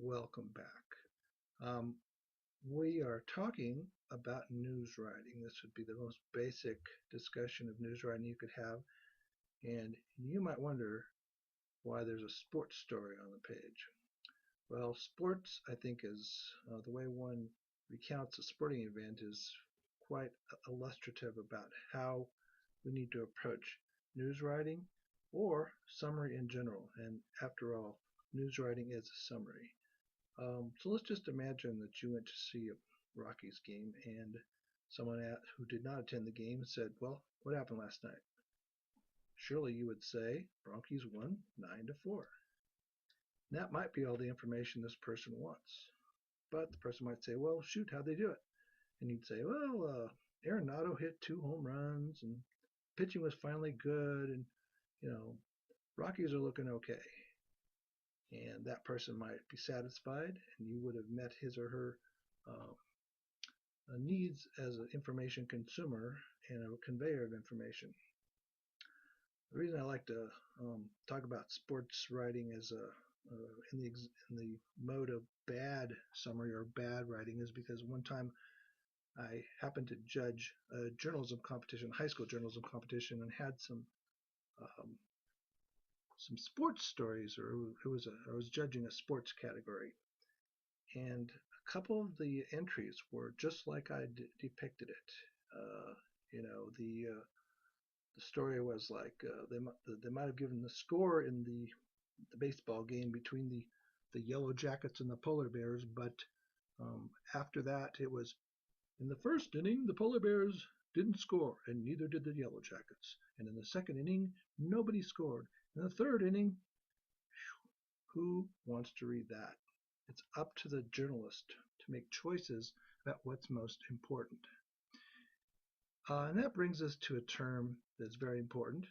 Welcome back. Um, we are talking about news writing. This would be the most basic discussion of news writing you could have. And you might wonder why there's a sports story on the page. Well, sports, I think, is the way one recounts a sporting event is quite illustrative about how we need to approach news writing or summary in general. And after all, news writing is a summary. So let's just imagine that you went to see a Rockies game and someone who did not attend the game said, "Well, what happened last night?" Surely you would say, "Rockies won 9-4." That might be all the information this person wants. But the person might say, "Well, shoot, how'd they do it?" And you'd say, "Well, Arenado hit 2 home runs and pitching was finally good and, you know, Rockies are looking okay." And that person might be satisfied and you would have met his or her uh, needs as an information consumer and a conveyor of information. The reason I like to talk about sports writing as in the mode of bad summary or bad writing is because one time I happened to judge a journalism competition, high school journalism competition, and had um, some sports stories, or I was judging a sports category, and a couple of the entries were just like I depicted it. Uh, the story was like they might have given the score in the baseball game between the Yellow Jackets and the Polar Bears, but after that it was in the first inning the Polar Bears didn't score and neither did the Yellow Jackets, and in the second inning nobody scored. In the third inning, who wants to read that? It's up to the journalist to make choices about what's most important. And that brings us to a term that's very important.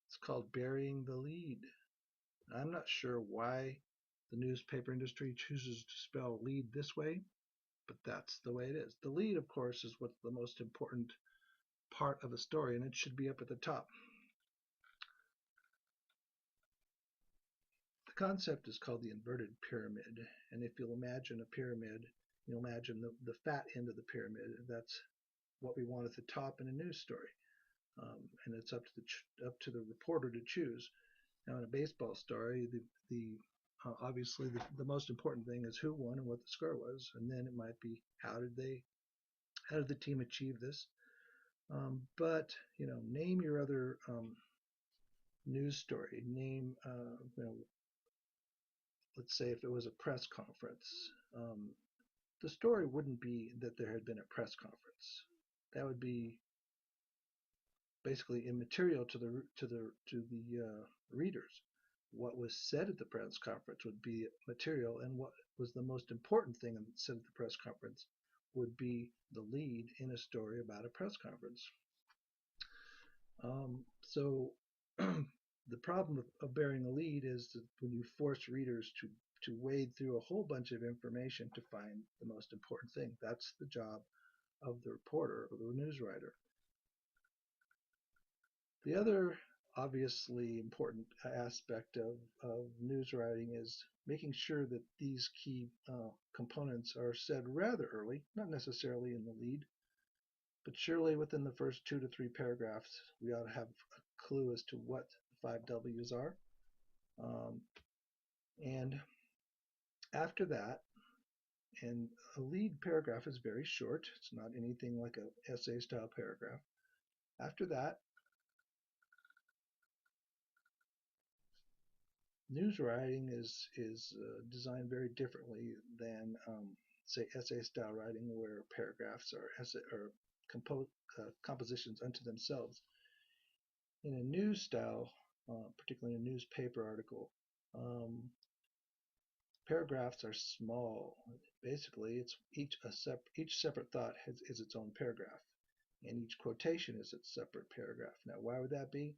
It's called burying the lead. I'm not sure why the newspaper industry chooses to spell lead this way, but that's the way it is. The lead, of course, is what's the most important part of a story, and it should be up at the top. The concept is called the inverted pyramid, and if you'll imagine a pyramid, you'll imagine the fat end of the pyramid. That's what we want at the top in a news story, and it's up to the reporter to choose. Now, in a baseball story, the obviously the most important thing is who won and what the score was, and then it might be how did the team achieve this. But name your other news story. Name let's say if it was a press conference, the story wouldn't be that there had been a press conference. That would be basically immaterial to the readers. What was said at the press conference would be material, and what was the most important thing said at the press conference would be the lead in a story about a press conference. So the problem of bearing a lead is that when you force readers to wade through a whole bunch of information to find the most important thing. That's the job of the reporter or the news writer. The other obviously important aspect of news writing is making sure that these key components are said rather early, not necessarily in the lead, but surely within the first 2 to 3 paragraphs, we ought to have a clue as to what the 5 W's are. And after that, and a lead paragraph is very short. It's not anything like an essay style paragraph. After that, news writing is designed very differently than say essay style writing, where paragraphs are compositions unto themselves. In a news style, particularly in a newspaper article, paragraphs are small. Basically, it's each separate thought is its own paragraph, and each quotation is its separate paragraph. Now, why would that be?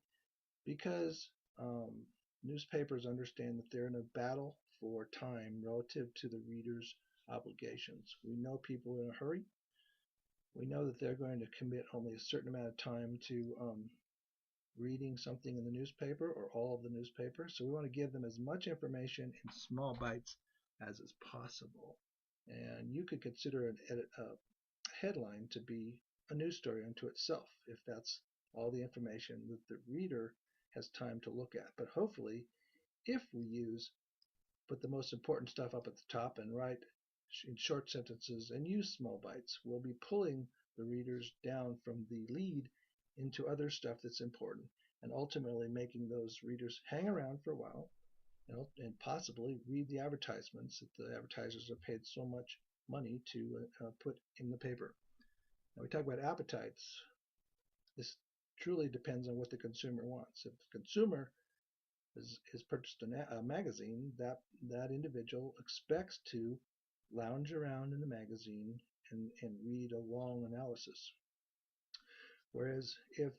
Because newspapers understand that they're in a battle for time relative to the reader's obligations. We know people are in a hurry. We know that they're going to commit only a certain amount of time to reading something in the newspaper or all of the newspaper. So we want to give them as much information in small bites as is possible. And you could consider a headline to be a news story unto itself if that's all the information that the reader has time to look at. But hopefully, if we put the most important stuff up at the top and write in short sentences and use small bites, we'll be pulling the readers down from the lead into other stuff that's important and ultimately making those readers hang around for a while and possibly read the advertisements that the advertisers have paid so much money to put in the paper. Now we talk about appetites. This truly depends on what the consumer wants. If the consumer has purchased a magazine, that individual expects to lounge around in the magazine and read a long analysis. Whereas if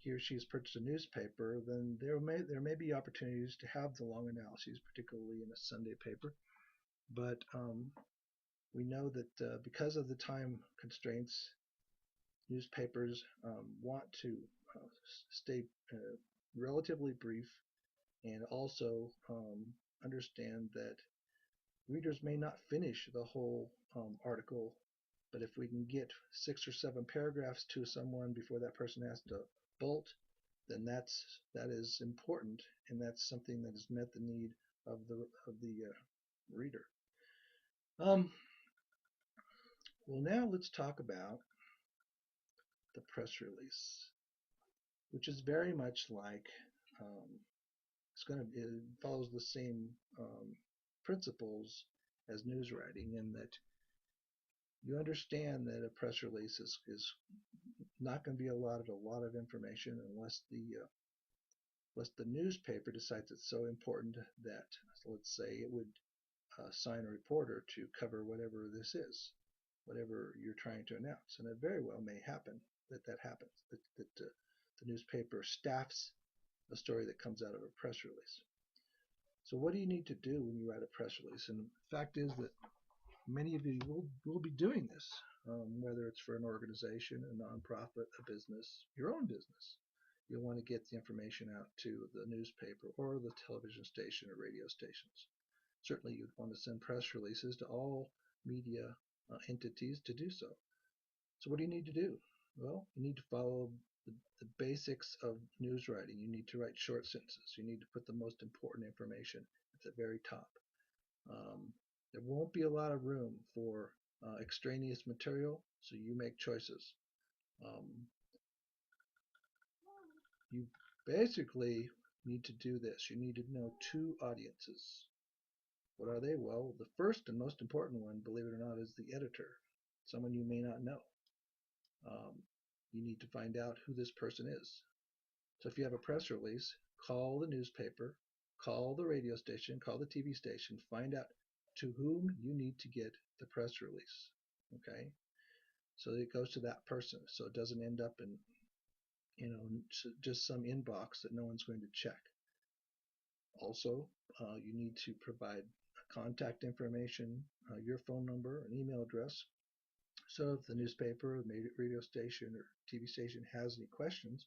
he or she has purchased a newspaper, then there may be opportunities to have the long analyses, particularly in a Sunday paper. But we know that because of the time constraints, newspapers want to stay relatively brief and also understand that readers may not finish the whole article, but if we can get 6 or 7 paragraphs to someone before that person has to bolt, then that is important, and that's something that has met the need of the reader. Well, now let's talk about the press release, which is very much like it follows the same principles as news writing, in that you understand that a press release is not going to be a lot of information unless the newspaper decides it's so important that, let's say, it would assign a reporter to cover whatever this is, whatever you're trying to announce. And it very well may happen that happens, that the newspaper staffs a story that comes out of a press release. So what do you need to do when you write a press release? And the fact is that many of you will be doing this, whether it's for an organization, a nonprofit, a business, your own business. You'll want to get the information out to the newspaper or the television station or radio stations. Certainly you'd want to send press releases to all media entities to do so. So what do you need to do? Well, you need to follow the basics of news writing. You need to write short sentences. You need to put the most important information at the very top. There won't be a lot of room for extraneous material, so you make choices. You basically need to do this. You need to know 2 audiences. What are they? Well, the first and most important one, believe it or not, is the editor, someone you may not know. You need to find out who this person is. So if you have a press release, call the newspaper, call the radio station, call the TV station, find out to whom you need to get the press release. Okay? So it goes to that person, so it doesn't end up in just some inbox that no one's going to check. Also, you need to provide contact information, your phone number, an email address. So if the newspaper, radio station, or TV station has any questions,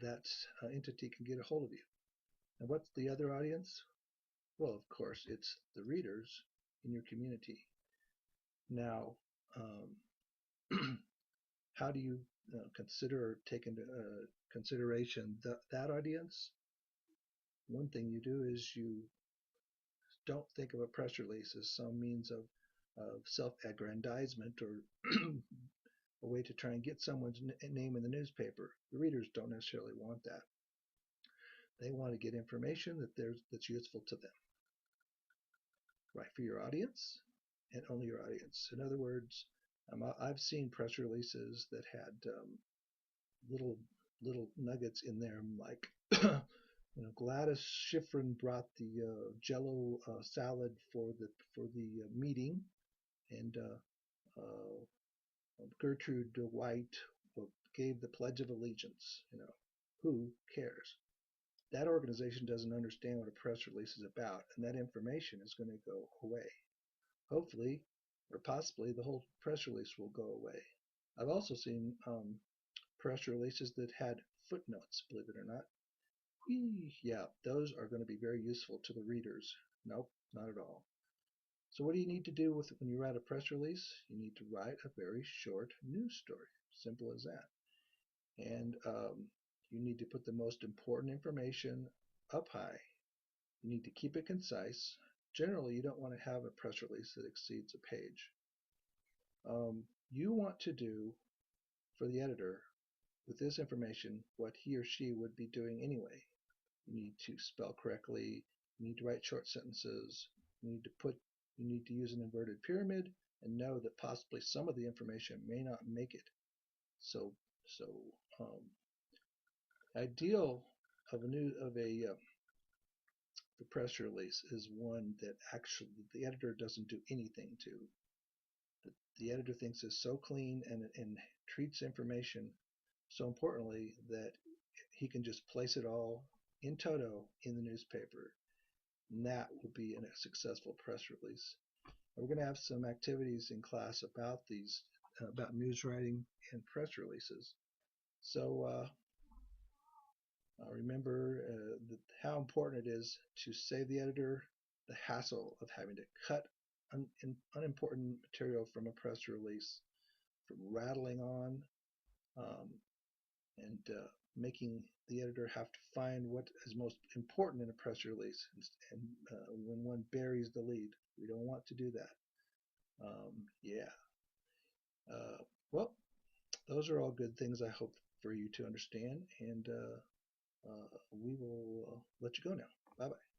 that entity can get a hold of you. And what's the other audience? Well, of course, it's the readers in your community. Now, how do you take into consideration that audience? One thing you do is you don't think of a press release as some means of self-aggrandizement or a way to try and get someone's name in the newspaper. The readers don't necessarily want that. They want to get information that's useful to them. Write for your audience and only your audience. In other words, I've seen press releases that had little nuggets in there, like Gladys Schifrin brought the Jello salad for the meeting, and Gertrude White gave the Pledge of Allegiance. Who cares? That organization doesn't understand what a press release is about, and that information is going to go away. Hopefully, or possibly, the whole press release will go away. I've also seen press releases that had footnotes, believe it or not. Yeah, those are going to be very useful to the readers. Nope, not at all. So what do you need to do when you write a press release? You need to write a very short news story. Simple as that. And you need to put the most important information up high. You need to keep it concise. Generally, you don't want to have a press release that exceeds a page. You want to do for the editor with this information what he or she would be doing anyway. You need to spell correctly. You need to write short sentences. You need to use an inverted pyramid and know that possibly some of the information may not make it. So ideal of the press release is one that actually the editor doesn't do anything to. The editor thinks is so clean and treats information so importantly that he can just place it all in toto in the newspaper. And that will be a successful press release. And we're going to have some activities in class about these, about news writing and press releases. So remember how important it is to save the editor the hassle of having to cut unimportant material from a press release, from rattling on, um, and making the editor have to find what is most important in a press release, and when one buries the lead. We don't want to do that. Yeah. Well, those are all good things I hope for you to understand, and we will let you go now. Bye bye.